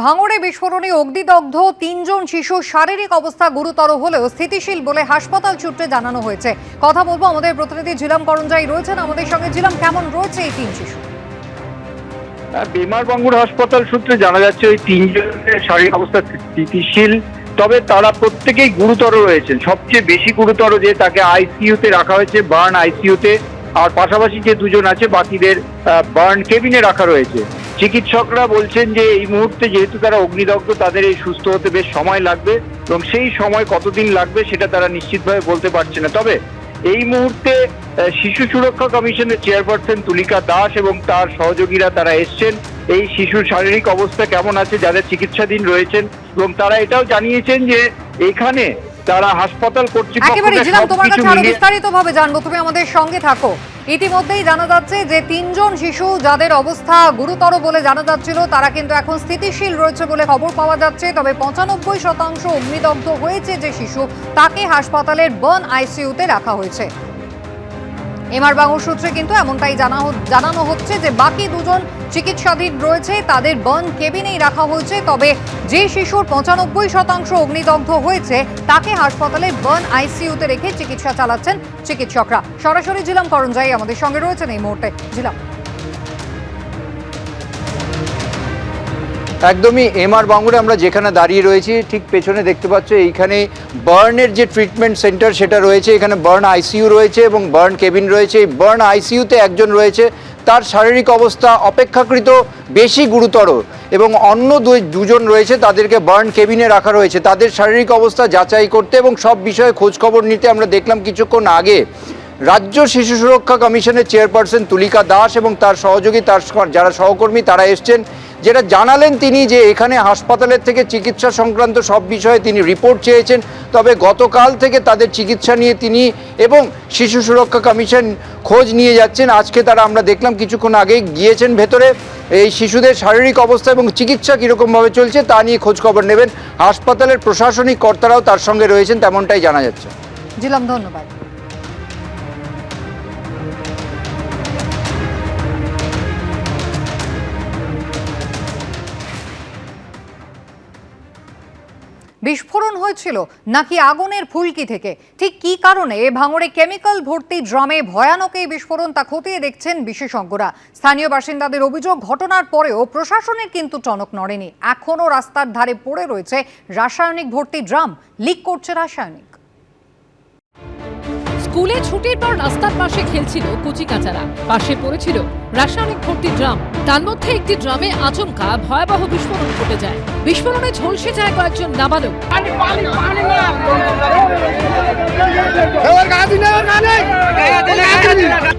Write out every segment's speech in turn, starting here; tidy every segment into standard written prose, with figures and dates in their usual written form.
ভাঙড়ে বিস্ফোরণে অগ্নিদগ্ধ ৩ জন শিশু শারীরিক অবস্থা গুরুতর হলেও স্থিতিশীল বলে হাসপাতাল সূত্রে জানানো হয়েছে। কথা বলবো আমাদের প্রতিনিধি ঝিলাম করঞ্জাই রয়েছেন আমাদের সঙ্গে। ঝিলাম, কেমন রয়েছে এই ৩ শিশু? বিমার বাঙ্গুর হাসপাতাল সূত্রে জানা যাচ্ছে ওই ৩ জনের শারীরিক অবস্থা স্থিতিশীল, তবে তারা প্রত্যেকেই গুরুতর রয়েছেন। সবচেয়ে বেশি গুরুতর যে তাকে আইসিইউতে রাখা হয়েছে, বার্ন আইসিইউতে, আর পাশাপাশি যে দুজন আছে বাকিদের বার্ন কেবিনে রাখা রয়েছে। চিকিৎসকরা বলছেন যে এই মুহূর্তে যেহেতু তারা অগ্নিদগ্ধ, তাদের এই সুস্থ হতে বেশ সময় লাগবে এবং সেই সময় কতদিন লাগবে সেটা তারা নিশ্চিতভাবে বলতে পারছে না। তবে এই মুহূর্তে শিশু সুরক্ষা কমিশনের চেয়ারপারসন তুলিকা দাস এবং তার সহযোগীরা তারা এসছেন এই শিশুর শারীরিক অবস্থা কেমন আছে যাদের চিকিৎসাধীন রয়েছেন, এবং তারা এটাও জানিয়েছেন যে এখানে তারা হাসপাতাল কর্তৃপক্ষ বিস্তারিতভাবে জানবো, তুমি আমাদের সঙ্গে থাকো। ইতিমধ্যেই জানা যাচ্ছে যে ৩ জন শিশু যাদের অবস্থা গুরুতর বলে জানা যাচ্ছিল তারা কিন্তু এখন স্থিতিশীল রয়েছে বলে খবর পাওয়া যাচ্ছে। তবে ৯৫% অগ্নিদগ্ধ হয়েছে যে শিশু, তাকে হাসপাতালের বার্ন আইসিইউতে রাখা হয়েছে। এমআর বাঙ্গুর সূত্রে কিন্তু এমনটাই জানানো হচ্ছে যে বাকি দুজন চিকিৎসাধীন রয়েছে, তাদের বার্ন কেবিনেই রাখা হয়েছে। তবে যে শিশুর ৯৫% অগ্নিদগ্ধ হয়েছে তাকে হাসপাতালের বার্ন আইসিইউতে রেখে চিকিৎসা চালাচ্ছেন চিকিৎসকরা। সরাসরি ঝিলাম করঞ্জাই আমাদের সঙ্গে রয়েছেন এই মুহূর্তে। ঝিলাম, একদমই এমআর বাঙ্গুরে আমরা যেখানে দাঁড়িয়ে রয়েছি ঠিক পেছনে দেখতে পাচ্ছ এইখানে বার্নের যে ট্রিটমেন্ট সেন্টার সেটা রয়েছে। এখানে বার্ন আইসিইউ রয়েছে এবং বার্ন কেবিন রয়েছে। এই বার্ন আইসিইউতে একজন রয়েছে, তার শারীরিক অবস্থা অপেক্ষাকৃত বেশি গুরুতর, এবং অন্য দুজন রয়েছে তাদেরকে বার্ন কেবিনে রাখা রয়েছে। তাদের শারীরিক অবস্থা যাচাই করতে এবং সব বিষয়ে খোঁজখবর নিতে আমরা দেখলাম কিছুক্ষণ আগে রাজ্য শিশু সুরক্ষা কমিশনের চেয়ারপারসন তুলিকা দাস এবং তার সহযোগী, তার যারা সহকর্মী তারা এসছেন। যেটা জানালেন তিনি যে এখানে হাসপাতালের থেকে চিকিৎসা সংক্রান্ত সব বিষয়ে তিনি রিপোর্ট চেয়েছেন। তবে গতকাল থেকে তাদের চিকিৎসা নিয়ে তিনি এবং শিশু সুরক্ষা কমিশন খোঁজ নিয়ে যাচ্ছেন। আজকে তারা আমরা দেখলাম কিছুক্ষণ আগে গিয়েছেন ভেতরে, এই শিশুদের শারীরিক অবস্থা এবং চিকিৎসা কীরকমভাবে চলছে তা নিয়ে খোঁজ খবর নেবেন। হাসপাতালের প্রশাসনিক কর্তারাও তার সঙ্গে রয়েছেন, তেমনটাই জানা যাচ্ছে। জিলাম, ধন্যবাদ। বিস্ফোরণ হয়েছিল নাকি আগুনের ফুলকি থেকে, ঠিক কী কারণে ভাঙড়ে কেমিক্যাল ভর্তি ড্রামে ভয়ানক এই বিস্ফোরণ তা খতিয়ে দেখছেন বিশেষজ্ঞরা। স্থানীয় বাসিন্দাদের অভিযোগ, ঘটনার পরেও প্রশাসনের কিন্তু টনক নড়েনি। এখনও রাস্তার ধারে পড়ে রয়েছে রাসায়নিক ভর্তি ড্রাম, লিক করছে রাসায়নিক। স্কুলে ছুটির পর রাস্তার পাশে খেলছিল কচি কাচারা, পাশে পড়েছিল রাসায়নিক ভর্তি ড্রাম। তার মধ্যে একটি ড্রামে আচমকা ভয়াবহ বিস্ফোরণ ঘটে যায়। বিস্ফোরণে ঝলসে যায় কয়েকজন নাবালক।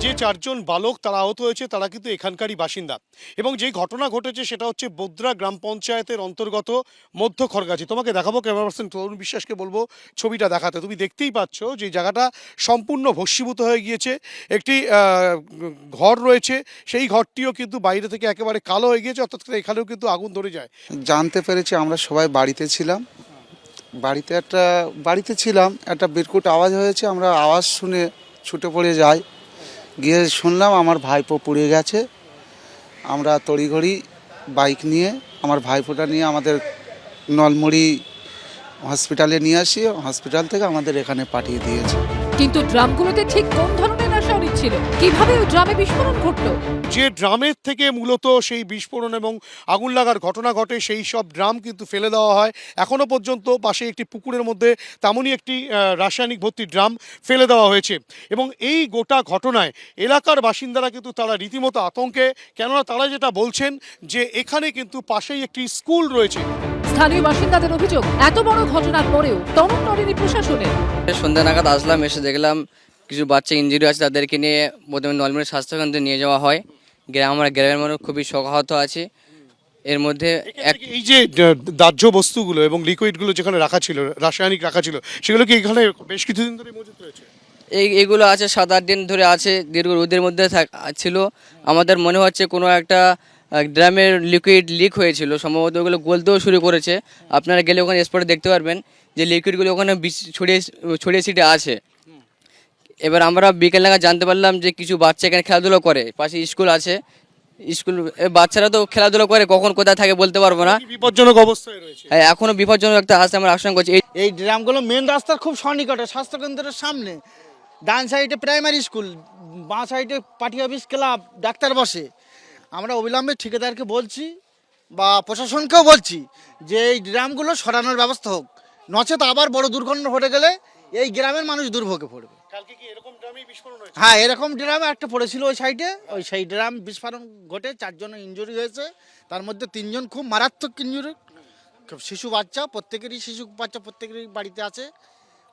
যে 4 জন বালক তারা আহত হয়েছে তারা কিন্তু এখানকারই বাসিন্দা, এবং যে ঘটনা ঘটেছে সেটা হচ্ছে বোদ্রা গ্রাম পঞ্চায়েতের অন্তর্গত মধ্য খড়গাছি। তোমাকে দেখাবো, ক্যামেরা পার্সন তরুণ বিশ্বাসকে বলবো ছবিটা দেখাতে। তুমি দেখতেই পাচ্ছ যে জায়গাটা সম্পূর্ণ ভস্মীভূত হয়ে গিয়েছে। একটি ঘর রয়েছে, সেই ঘরটিও কিন্তু বাইরে থেকে একেবারে কালো হয়ে গিয়েছে, অর্থাৎ এখানেও কিন্তু আগুন ধরে যায়। জানতে পেরেছি আমরা সবাই বাড়িতে ছিলাম, বাড়িতে ছিলাম একটা বিকট আওয়াজ হয়েছে। আমরা আওয়াজ শুনে ছুটে পড়ে যাই, গিয়ে শুনলাম আমার ভাইপো পুড়ে গেছে। আমরা তড়িঘড়ি বাইক নিয়ে আমার ভাইপোটা নিয়ে আমাদের নলমুড়ি হসপিটালে নিয়ে আসি, হসপিটাল থেকে আমাদের এখানে পাঠিয়ে দিয়েছে। কিন্তু ড্রামগুলোতে ঠিক কোন ধরনের রাসায়নিক ছিল, কিভাবে ওই ড্রামে বিস্ফোরণ ঘটলো? যে ড্রামের থেকে মূলত সেই বিস্ফোরণ এবং আগুন লাগার ঘটনা ঘটে, সেই সব ড্রাম কিন্তু ফেলে দেওয়া হয়। এখনও পর্যন্ত পাশে একটি পুকুরের মধ্যে তেমনই একটি রাসায়নিক ভর্তি ড্রাম ফেলে দেওয়া হয়েছে, এবং এই গোটা ঘটনায় এলাকার বাসিন্দারা কিন্তু তারা রীতিমতো আতঙ্কে, কেননা তারা যেটা বলছেন যে এখানে কিন্তু পাশেই একটি স্কুল রয়েছে। স্থানীয় বাসিন্দাদের অভিযোগ, এত বড় ঘটনার পরেও টনক নড়েনি প্রশাসনের। সন্ধ্যা নাগাদ আসলাম, এসে দেখলাম কিছু বাচ্চা ইঞ্জুরি আছে, তাদেরকে নিয়ে প্রথমে নলমুড়ি স্বাস্থ্যকেন্দ্রে নিয়ে যাওয়া হয়। আমার গ্রামের মানুষ খুবই শোকাহত আছে। এর মধ্যে এই যে দাহ্য বস্তুগুলো এবং লিকুইডগুলো যেখানে রাখা ছিল, রাসায়নিক রাখা ছিল, সেগুলো কি এখানে বেশ কিছুদিন ধরে মজুত রয়েছে? এইগুলো আছে 7-8 দিন ধরে আছে, দীর্ঘ রোদের মধ্যে ছিল। আমাদের মনে হচ্ছে কোনো একটা ড্রামের লিকুইড লিক হয়েছিল, সম্ভবত ওগুলো গলতেও শুরু করেছে। আপনারা গেলে ওখানে স্পটে দেখতে পারবেন যে লিকুইডগুলো ওখানে ছড়িয়ে ছিটে আছে। এবার আমরা বিকেল নাগাদ জানতে পারলাম যে কিছু বাচ্চা এখানে খেলাধুলো করে, পাশে স্কুল আছে, স্কুল বাচ্চারা তো খেলাধুলা করে, কখন কোথায় থাকে বলতে পারবো না। কি বিপজ্জনক অবস্থায় রয়েছে? হ্যাঁ, এখনো বিপজ্জনক একটা আছে, আমরা আশঙ্কা করছি। এই ড্রামগুলো মেন রাস্তার খুব সন্নিকটে, স্বাস্থ্যকেন্দ্রের সামনে, ডান সাইডে প্রাইমারি স্কুল, বাঁ সাইডে পার্টি অফিস, ক্লাব, ডাক্তার বসে। আমরা অবিলম্বে ঠিকাদারকে বলছি বা প্রশাসনকেও বলছি যে এই ড্রামগুলো সরানোর ব্যবস্থা হোক, নচেত আবার বড় দুর্ঘটনা ঘটে গেলে এই গ্রামের মানুষ দুর্ভোগে পড়বে। কালকে কি এরকম ড্রামেই বিস্ফোরণ হয়েছে? হ্যাঁ, এরকম ড্রাম একটা পড়েছিল ওই সাইডে, সেই ড্রাম বিস্ফোরণ ঘটে 4 জন ইনজুরি হয়েছে, তার মধ্যে 3 জন খুব মারাত্মক ইনজুরি, শিশু বাচ্চা, শিশু বাচ্চা প্রত্যেকেরই বাড়িতে আছে।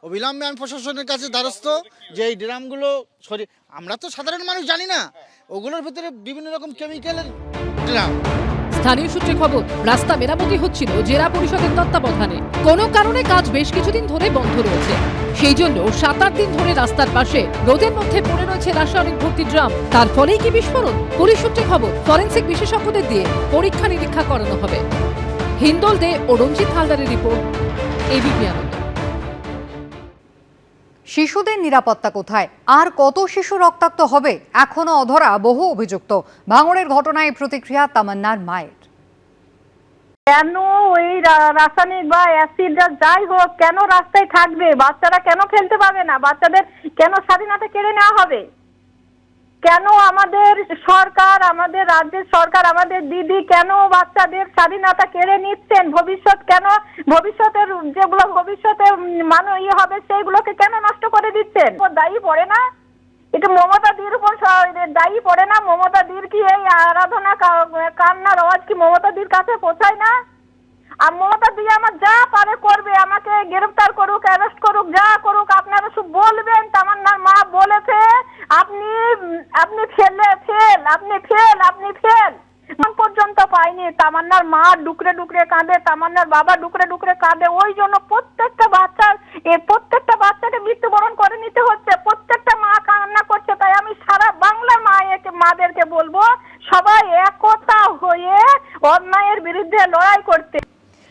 অবিলম্বে আমি প্রশাসনের কাছে দ্বারস্থ যে এই ড্রামগুলো আমরা তো সাধারণ মানুষ জানি না, ওগুলোর ভিতরে বিভিন্ন রকম কেমিক্যালের ড্রাম। স্থানীয় সূত্রে খবর, রাস্তা মেরামতি হচ্ছিল জেলা পরিষদের তত্ত্বাবধানে। কোনো কারণে কাজ বেশ কিছুদিন ধরে বন্ধ রয়েছে। সেই জন্য 7-8 দিন ধরে রাস্তার পাশে রোদের মধ্যে পড়ে রয়েছে রাসায়নিক ভর্তি ড্রাম। তার ফলেই কি বিস্ফোরণ? পুলিশ সূত্রে খবর, ফরেনসিক বিশেষজ্ঞদের দিয়ে পরীক্ষা নিরীক্ষা করানো হবে। হিন্দল দে ও রঞ্জিত হালদারের রিপোর্ট, এবিপি আনন্দ। শিশুদের নিরাপত্তা কোথায়? আর কত শিশু রক্তাক্ত হবে? এখনো অধরা বহু অভিযুক্ত। ভাঙড়ের ঘটনায় প্রতিক্রিয়া তামান্নার মায়ের। কেন ওই রাসায়নিক বা অ্যাসিড যাই হোক কেন রাস্তায় থাকবে? বাচ্চারা কেন খেলতে পাবে না? বাচ্চাদের কেন স্বাধীনতা কেড়ে নেওয়া হবে? কেন আমাদের সরকার, আমাদের রাজ্যের সরকার, আমাদের দিদি কেন বাচ্চাদের স্বাধীনতা কেড়ে নিচ্ছেন? ভবিষ্যতের যেগুলো ভবিষ্যতে মানুষ হবে সেইগুলোকে কেন নষ্ট করে দিচ্ছেন? দায়ী পড়ে না? এটা মমতা দির উপর দায়ী পড়ে না? মমতা দির কি এই আরাধনা কান্নার আওয়াজ কি মমতা দির কাছে পৌঁছায় না? আর মমতা দি আমার যা পারে করবে, আমাকে গ্রেফতার করুক, অ্যারেস্ট করুক, যা করুক, আপনারা শুধু বলবেন তামান্নার মা বলেছে আপনি ফেল। এখন পর্যন্ত পাইনি। তামান্নার মা ডুকরে ডুকরে কাঁদে, তামান্নার বাবা ডুকরে ডুকরে কাঁদে। ওই জন্য প্রত্যেকটা বাচ্চাকে মৃত্যুবরণ করে নিতে হচ্ছে, প্রত্যেকটা মা কান্না করছে। তাই আমি সারা বাংলার মাদেরকে বলবো সবাই একতা হয়ে অন্যায়ের বিরুদ্ধে লড়াই করতে।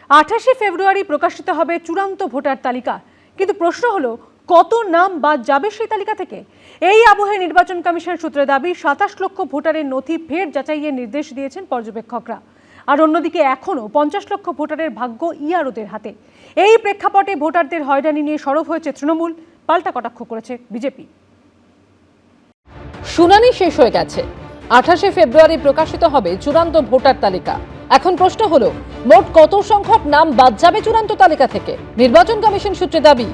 28শে ফেব্রুয়ারি প্রকাশিত হবে চূড়ান্ত ভোটার তালিকা, কিন্তু প্রশ্ন হলো কত নাম বাদ যাবে সেই তালিকা থেকে? এই আবহে নির্বাচন কমিশন সূত্রে দাবি 27 লক্ষ ভোটারের নথি ফের যাচাইয়ের নির্দেশ দিয়েছেন পর্যবেক্ষকরা। আর অন্যদিকে এখনও 50 লক্ষ ভোটারের ভাগ্য ইআরওদের হাতে। এই প্রেক্ষাপটে ভোটারদের হয়রানি নিয়ে সরব হয়েছে তৃণমূল, পাল্টা কটাক্ষ করেছে বিজেপি। শুনানি শেষ হয়ে গেছে। 28শে ফেব্রুয়ারি প্রকাশিত হবে চূড়ান্ত ভোটার তালিকা। এখন প্রশ্ন হলো, মোট কত সংখ্যক নাম বাদ যাবে চূড়ান্ত তালিকা থেকে? নির্বাচন কমিশন সূত্রে দাবি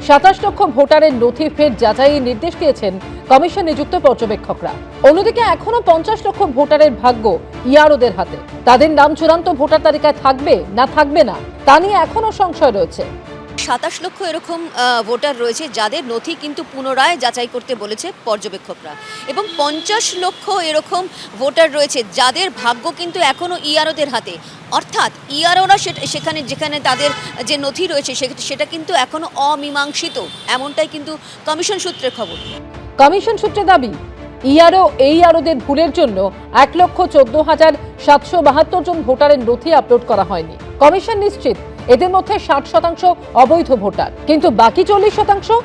27 লক্ষ ভোটারের নথি ফের যাচাইয়ের নির্দেশ দিয়েছেন কমিশন নিযুক্ত পর্যবেক্ষকরা। অন্যদিকে এখনো 50 লক্ষ ভোটারের ভাগ্য ইআরওদের হাতে। তাদের নাম চূড়ান্ত ভোটার তালিকায় থাকবে না থাকবে না তা নিয়ে এখনো সংশয় রয়েছে। 27 লক্ষ এরকম ভোটার রয়েছে যাদের নথি কিন্তু পুনরায় যাচাই করতে বলেছে পর্যবেক্ষকরা, এবং 50 লক্ষ এরকম ভোটার রয়েছে যাদের ভাগ্য কিন্তু এখনও ইআরওদের হাতে। অর্থাৎ ইআরওরা সেখানে যেখানে তাদের যে নথি রয়েছে সেটা কিন্তু এখনও অমীমাংসিত, এমনটাই কিন্তু কমিশন সূত্রের খবর। কমিশন সূত্রে দাবি ইআরও এইআরওদের ভুলের জন্য 1,14,772 জন ভোটারের নথি আপলোড করা হয়নি। কমিশন নিশ্চিত এদের মধ্যে 60% অবৈধ ভোটার, কিন্তু বাকি 40%?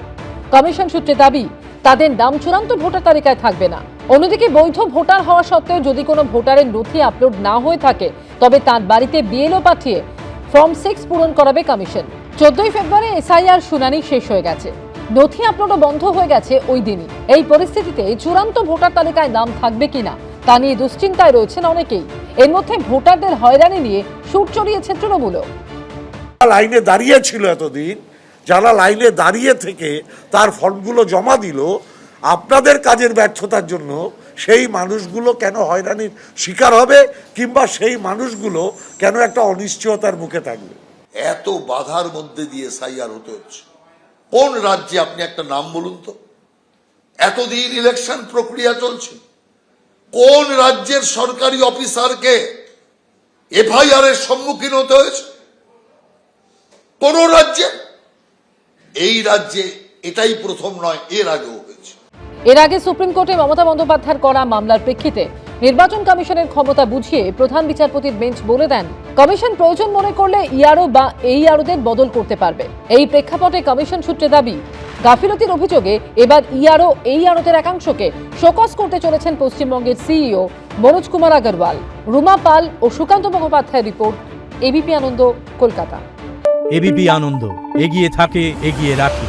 কমিশন সূত্রে দাবি তাদের নাম চূড়ান্ত ভোটার তালিকায় থাকবে না। অন্যদিকে বৈধ ভোটার হওয়া সত্ত্বেও যদি কোনো ভোটারের নথি আপলোড না হয়ে থাকে তবে তার বাড়িতে বিএলও পাঠিয়ে ফর্ম 6 পূরণ করাবে কমিশন। 14 ফেব্রুয়ারি এসআইআর শুনানি শেষ হয়ে গেছে, নথি আপলোডও বন্ধ হয়ে গেছে ওই দিনই। এই পরিস্থিতিতে চূড়ান্ত ভোটার তালিকায় নাম থাকবে কিনা তা নিয়ে দুশ্চিন্তায় রয়েছেন অনেকেই। এর মধ্যে ভোটারদের হয়রানি নিয়ে সুর চড়িয়েছে তৃণমূলও। লাইনে দাঁড়িয়ে ছিল এতদিন, যারা লাইনে দাঁড়িয়ে থেকে তার ফর্মগুলো জমা দিল, আপনাদের কাজের ব্যর্থতার জন্য সেই মানুষগুলো কেন হয়রানির শিকার হবে, কিংবা সেই মানুষগুলো কেন একটা অনিশ্চয়তার মুখে থাকবে? এত বাধার মধ্যে দিয়ে এসআইআর হতে হচ্ছে। কোন রাজ্যে আপনি একটা নাম বলুন তো? এতদিন ইলেকশন প্রক্রিয়া চলছে, কোন রাজ্যের সরকারি অফিসারকে এফআইআর এর সম্মুখীন হতে হয়েছে? কোন রাজ্যে? এই রাজ্যে এটাই প্রথম নয়, এর আগেও হয়েছে। এর আগে সুপ্রিম কোর্টে মমতা বন্দ্যোপাধ্যায়ের করা মামলার প্রেক্ষিতে নির্বাচন কমিশনের ক্ষমতা বুঝিয়ে প্রধান বিচারপতির বেঞ্চ বলে দেন কমিশন প্রয়োজন মনে করলে ইআরও বা এইআরওদের বদল করতে পারবে। এই প্রেক্ষাপটে কমিশন সূত্রে দাবি গাফিলতির অভিযোগে এবার ইআরও এইআরওদের একাংশকে শোকজ করতে চলেছেন পশ্চিমবঙ্গের সিইও মনোজ কুমার আগরওয়াল। রুমা পাল ও সুকান্ত মুখোপাধ্যায়ের রিপোর্ট, এবিপি আনন্দ, কলকাতা। এবিপি আনন্দ, এগিয়ে থাকে, এগিয়ে রাখে।